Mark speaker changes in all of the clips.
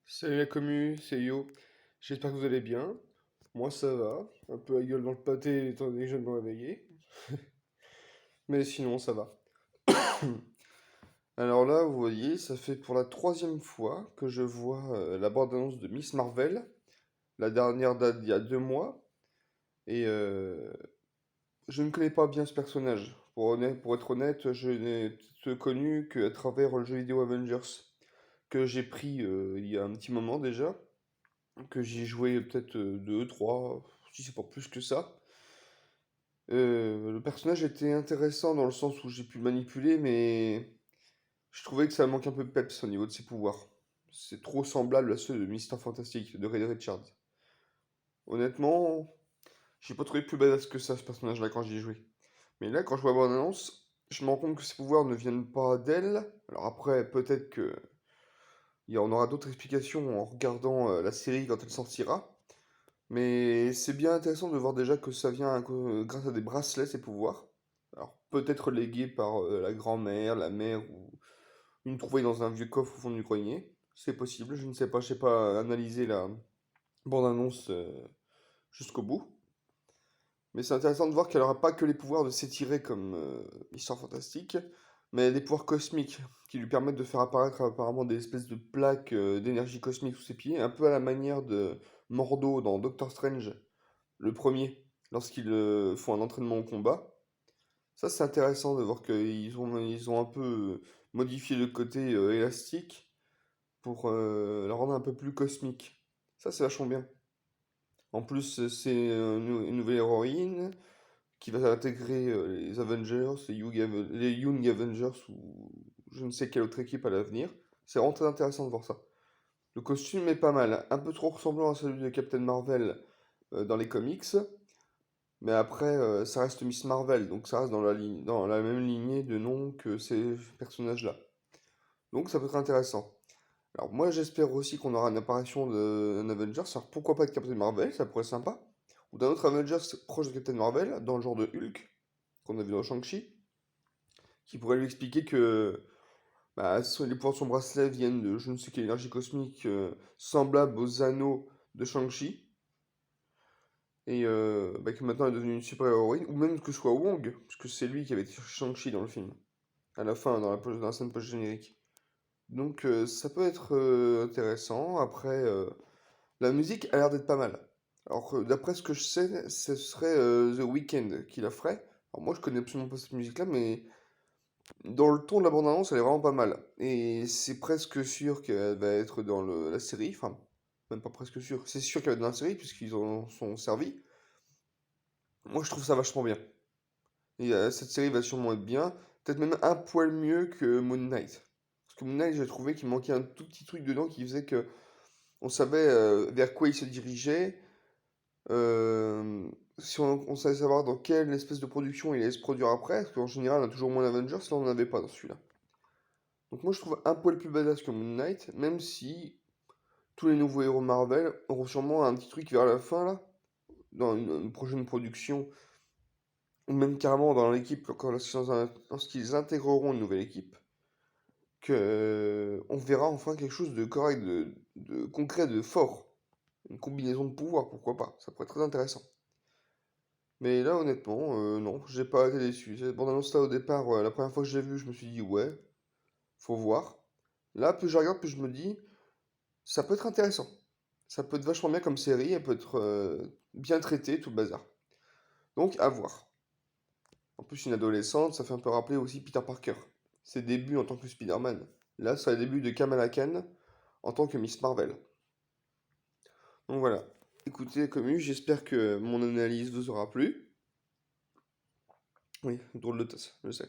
Speaker 1: Salut la commu, c'est Yo. J'espère que vous allez bien. Moi ça va. Un peu la gueule dans le pâté étant donné que je viens de me réveiller. Mais sinon ça va. Alors là, vous voyez, ça fait pour la troisième fois que je vois la bande-annonce de Miss Marvel. La dernière date d'il y a 2 mois. Et je ne connais pas bien ce personnage. Pour être honnête, je n'ai peut-être connu qu'à travers le jeu vidéo Avengers. Que j'ai pris il y a un petit moment déjà. Que j'ai joué peut-être 2, 3, si c'est pas plus que ça. Le personnage était intéressant dans le sens où j'ai pu le manipuler, mais je trouvais que ça manque un peu de peps au niveau de ses pouvoirs. C'est trop semblable à ceux de Mister Fantastic, de Reed Richards. Honnêtement, j'ai pas trouvé plus badass que ça, ce personnage-là, quand j'y ai joué. Mais là, quand je vois la bande-annonce, je me rends compte que ses pouvoirs ne viennent pas d'elle. Alors après, peut-être que il y en aura d'autres explications en regardant la série quand elle sortira. Mais c'est bien intéressant de voir déjà que ça vient grâce à des bracelets, ces pouvoirs. Alors peut-être légués par la grand-mère, la mère ou une trouvée dans un vieux coffre au fond du grenier. C'est possible, je ne sais pas, je n'ai pas analysé la bande-annonce jusqu'au bout. Mais c'est intéressant de voir qu'elle n'aura pas que les pouvoirs de s'étirer comme Histoire Fantastique, mais des pouvoirs cosmiques qui lui permettent de faire apparaître apparemment des espèces de plaques d'énergie cosmique sous ses pieds, un peu à la manière de Mordo dans Doctor Strange, le premier, lorsqu'ils font un entraînement au combat. Ça, c'est intéressant de voir qu'ils ont un peu modifié le côté élastique pour la rendre un peu plus cosmique. Ça, c'est vachement bien. En plus, c'est une nouvelle héroïne qui va intégrer les Avengers, les Young Avengers ou je ne sais quelle autre équipe à l'avenir. C'est vraiment très intéressant de voir ça. Le costume est pas mal, un peu trop ressemblant à celui de Captain Marvel dans les comics, mais après ça reste Miss Marvel, donc ça reste dans la même lignée de noms que ces personnages-là. Donc ça peut être intéressant. Alors moi j'espère aussi qu'on aura une apparition d'un Avengers, alors pourquoi pas de Captain Marvel, ça pourrait être sympa. Ou d'un autre Avengers proche de Captain Marvel, dans le genre de Hulk, qu'on a vu dans Shang-Chi, qui pourrait lui expliquer que les pouvoirs de son bracelet viennent de je ne sais quelle énergie cosmique semblable aux anneaux de Shang-Chi, et que maintenant elle est devenue une super-héroïne, ou même que ce soit Wong, parce que c'est lui qui avait été chercher Shang-Chi dans le film, à la fin, dans la scène post-générique. Donc ça peut être intéressant. Après, la musique a l'air d'être pas mal. Alors d'après ce que je sais, ce serait The Weeknd qui la ferait. Alors moi je connais absolument pas cette musique-là, mais dans le ton de la bande-annonce, elle est vraiment pas mal. Et c'est presque sûr qu'elle va être dans la série. Enfin, même pas presque sûr. C'est sûr qu'elle va être dans la série puisqu'ils en sont servis. Moi, je trouve ça vachement bien. Et cette série va sûrement être bien. Peut-être même un poil mieux que Moon Knight. Parce que Moon Knight, j'ai trouvé qu'il manquait un tout petit truc dedans qui faisait que on savait vers quoi il se dirigeait. Si on savait savoir dans quelle espèce de production il allait se produire après. Parce qu'en général, on a toujours moins d'Avengers. Là, on n'en avait pas dans celui-là. Donc moi je trouve un poil plus badass que Moon Knight, même si tous les nouveaux héros Marvel auront sûrement un petit truc vers la fin là, dans une prochaine production, ou même carrément dans l'équipe, lorsqu'ils intégreront une nouvelle équipe, que on verra enfin quelque chose de correct, de concret, de fort. Une combinaison de pouvoirs, pourquoi pas, ça pourrait être très intéressant. Mais là honnêtement, non, j'ai pas été déçu. Cette bande-annonce là au départ, la première fois que j'ai vu, je me suis dit ouais, faut voir. Là, plus je regarde, plus je me dis, ça peut être intéressant. Ça peut être vachement bien comme série, elle peut être bien traitée, tout le bazar. Donc, à voir. En plus, une adolescente, ça fait un peu rappeler aussi Peter Parker. Ses débuts en tant que Spider-Man. Là, c'est le début de Kamala Khan en tant que Miss Marvel. Donc voilà. Écoutez, commu, j'espère que mon analyse vous aura plu. Oui, drôle de tasse, je sais.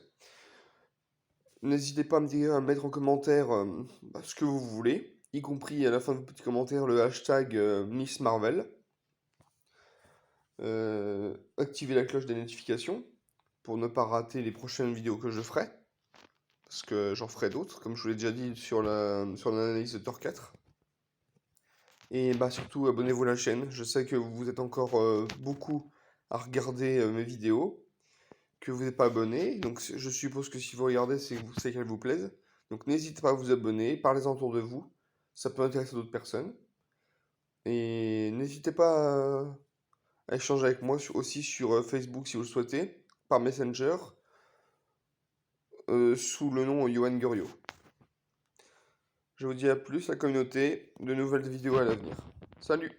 Speaker 1: N'hésitez pas à me dire, à mettre en commentaire ce que vous voulez, y compris à la fin de vos petits commentaires le hashtag Miss Marvel. Activer la cloche des notifications pour ne pas rater les prochaines vidéos que je ferai, parce que j'en ferai d'autres, comme je vous l'ai déjà dit sur l'analyse de Thor 4. Et bah surtout, abonnez-vous à la chaîne. Je sais que vous êtes encore beaucoup à regarder mes vidéos, que vous n'êtes pas abonné. Donc je suppose que si vous regardez, c'est qu'elles vous plaisent. Donc n'hésitez pas à vous abonner, parlez-en autour de vous. ça peut intéresser d'autres personnes. Et n'hésitez pas à échanger avec moi aussi sur Facebook si vous le souhaitez, par Messenger, sous le nom Yohan Gurio. Je vous dis à plus, la communauté, de nouvelles vidéos à l'avenir. Salut!